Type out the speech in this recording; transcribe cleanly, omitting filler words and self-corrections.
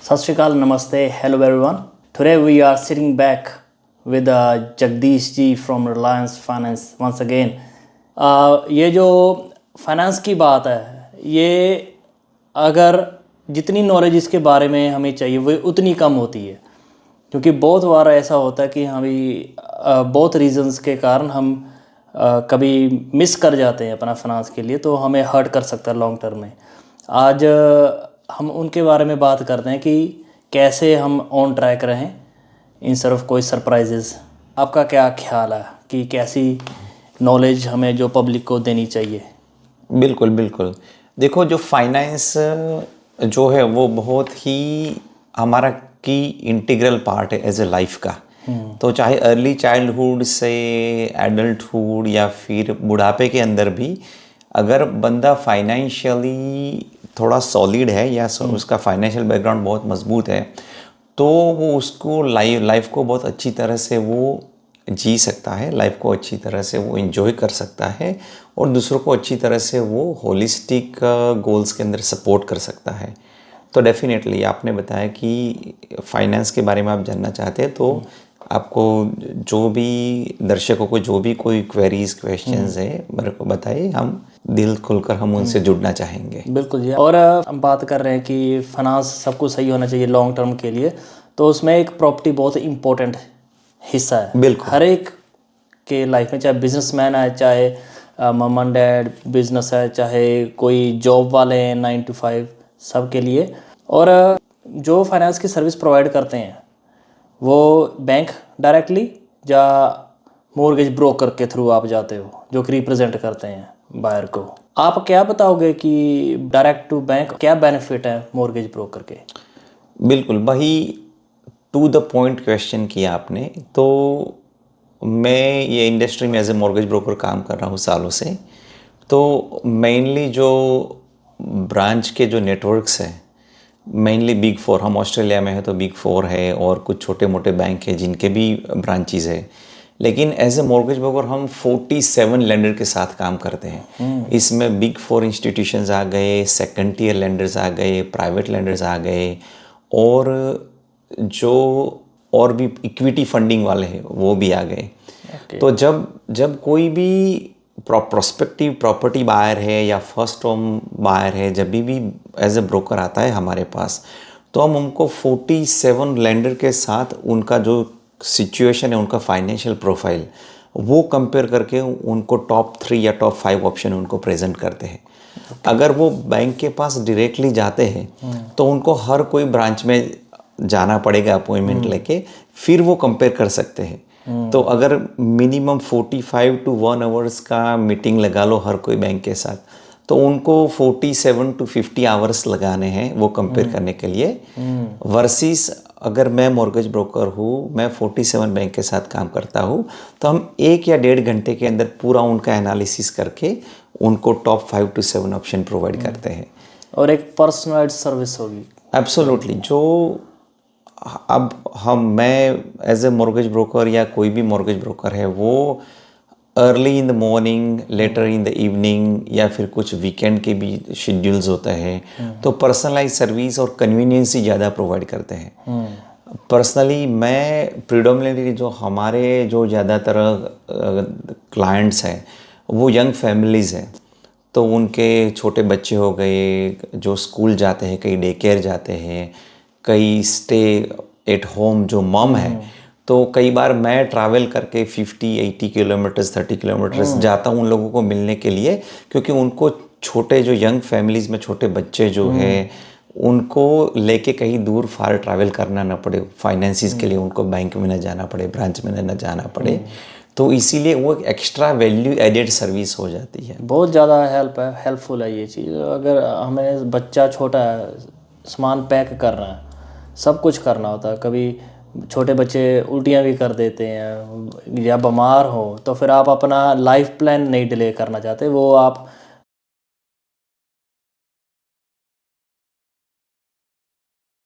Sat Shri Akal, Namaste, hello everyone. Today we are sitting back with Jagdish ji from Reliance Finance once again. ये जो finance की बात है, ये अगर जितनी नॉलेज इसके बारे में हमें चाहिए वो उतनी कम होती है, क्योंकि बहुत बार ऐसा होता है कि हमें बहुत रीजंस के कारण हम कभी मिस कर जाते हैं अपना फाइनेंस के लिए, तो हमें हर्ट कर सकता है लॉन्ग टर्म में। आज हम उनके बारे में बात करते हैं कि कैसे हम ऑन ट्रैक रहें इन सिर्फ कोई सरप्राइजेस। आपका क्या ख्याल है कि कैसी नॉलेज हमें जो पब्लिक को देनी चाहिए? बिल्कुल बिल्कुल। देखो, जो फाइनेंस जो है वो बहुत ही हमारा की इंटीग्रल पार्ट है एज ए लाइफ का। तो चाहे अर्ली चाइल्डहुड से एडल्टहुड या फिर बुढ़ापे के अंदर भी अगर बंदा फाइनेंशियली थोड़ा सॉलिड है या उसका फाइनेंशियल बैकग्राउंड बहुत मजबूत है, तो वो उसको लाइफ को बहुत अच्छी तरह से वो जी सकता है, लाइफ को अच्छी तरह से वो एंजॉय कर सकता है और दूसरों को अच्छी तरह से वो होलिस्टिक गोल्स के अंदर सपोर्ट कर सकता है। तो डेफिनेटली आपने बताया कि फाइनेंस के बारे में आप जानना चाहते हैं, तो आपको जो भी दर्शकों को जो भी कोई क्वेश्चंस है मेरे को बताइए, हम दिल खुलकर हम उनसे जुड़ना चाहेंगे। बिल्कुल जी। और हम बात कर रहे हैं कि फाइनेंस सब कुछ सही होना चाहिए लॉन्ग टर्म के लिए, तो उसमें एक प्रॉपर्टी बहुत इम्पोर्टेंट हिस्सा है। बिल्कुल। हर एक के लाइफ में, चाहे बिजनेसमैन है, चाहे मम एंड डैड बिजनेस है, चाहे कोई जॉब वाले हैं 9 to 5, सब के लिए। और जो फाइनेंस की सर्विस प्रोवाइड करते हैं वो बैंक डायरेक्टली या मॉर्गेज ब्रोकर के थ्रू आप जाते हो, जो कि रिप्रेजेंट करते हैं बायर को। आप क्या बताओगे कि डायरेक्ट टू बैंक क्या बेनिफिट है मॉर्गेज ब्रोकर के? बिल्कुल, वही टू द पॉइंट क्वेश्चन किया आपने। तो मैं ये इंडस्ट्री में एज ए मॉर्गेज ब्रोकर काम कर रहा हूँ सालों से। तो मेनली जो ब्रांच के जो नेटवर्क्स हैं, मेनली बिग फोर, हम ऑस्ट्रेलिया में है तो बिग फोर है और कुछ छोटे मोटे बैंक है जिनके भी ब्रांचेज है, लेकिन एज ए मॉर्गेज ब्रोकर हम 47 लेंडर के साथ काम करते हैं। इसमें बिग फोर इंस्टीट्यूशंस आ गए, सेकंड टियर लेंडर्स आ गए, प्राइवेट लेंडर्स आ गए, और जो और भी इक्विटी फंडिंग वाले हैं वो भी आ गए। तो जब कोई भी प्रोस्पेक्टिव प्रॉपर्टी बायर है या फर्स्ट होम बायर है, जब भी एज ए ब्रोकर आता है हमारे पास, तो हम उनको 47 लेंडर के साथ उनका जो सिचुएशन है, उनका फाइनेंशियल प्रोफाइल, वो कंपेयर करके उनको टॉप 3 या टॉप 5 ऑप्शन उनको प्रेजेंट करते हैं। अगर वो बैंक के पास डायरेक्टली जाते हैं तो उनको हर कोई ब्रांच में जाना पड़ेगा अपॉइंटमेंट लेके, फिर वो कंपेयर कर सकते हैं। तो अगर मिनिमम 45 to 1 आवर्स का मीटिंग लगा लो हर कोई बैंक के साथ, तो उनको 47 to 50 आवर्स लगाने हैं वो कंपेयर करने के लिए। वर्सेस अगर मैं मॉर्गेज ब्रोकर हूँ, मैं 47 बैंक के साथ काम करता हूँ, तो हम 1 या 1.5 घंटे के अंदर पूरा उनका एनालिसिस करके उनको टॉप 5 to 7 ऑप्शन प्रोवाइड करते हैं। और एक पर्सनलाइज्ड सर्विस होगी। एब्सोल्युटली। जो अब मैं एज ए मॉर्गेज ब्रोकर या कोई भी मॉर्गेज ब्रोकर है, वो early in the morning, later in the evening या फिर कुछ वीकेंड के भी शेड्यूल्स होते हैं, तो पर्सनलाइज सर्विस और कन्वीनियंस ही ज़्यादा प्रोवाइड करते हैं। पर्सनली मैं प्रिडोमिनेटली जो हमारे जो ज़्यादातर क्लाइंट्स हैं वो यंग फैमिलीज़ हैं, तो उनके छोटे बच्चे हो गए जो स्कूल जाते हैं, कई डे केयर जाते हैं, कई स्टे एट होम जो मॉम है। तो कई बार मैं ट्रैवल करके 50-80 किलोमीटर्स 30 किलोमीटर्स जाता हूँ उन लोगों को मिलने के लिए, क्योंकि उनको छोटे जो यंग फैमिलीज़ में छोटे बच्चे जो है उनको लेके कहीं दूर फार ट्रैवल करना ना पड़े, फाइनेंसिस के लिए उनको बैंक में ना जाना पड़े, ब्रांच में ना जाना पड़े। तो इसीलिए वो एक एक्स्ट्रा वैल्यू एडेड सर्विस हो जाती है। बहुत ज़्यादा हेल्पफुल है ये चीज़। अगर हमें बच्चा छोटा है, सामान पैक करना है, सब कुछ करना होता है, कभी छोटे बच्चे उल्टियाँ भी कर देते हैं या बीमार हो, तो फिर आप अपना लाइफ प्लान नहीं डिले करना चाहते, वो आप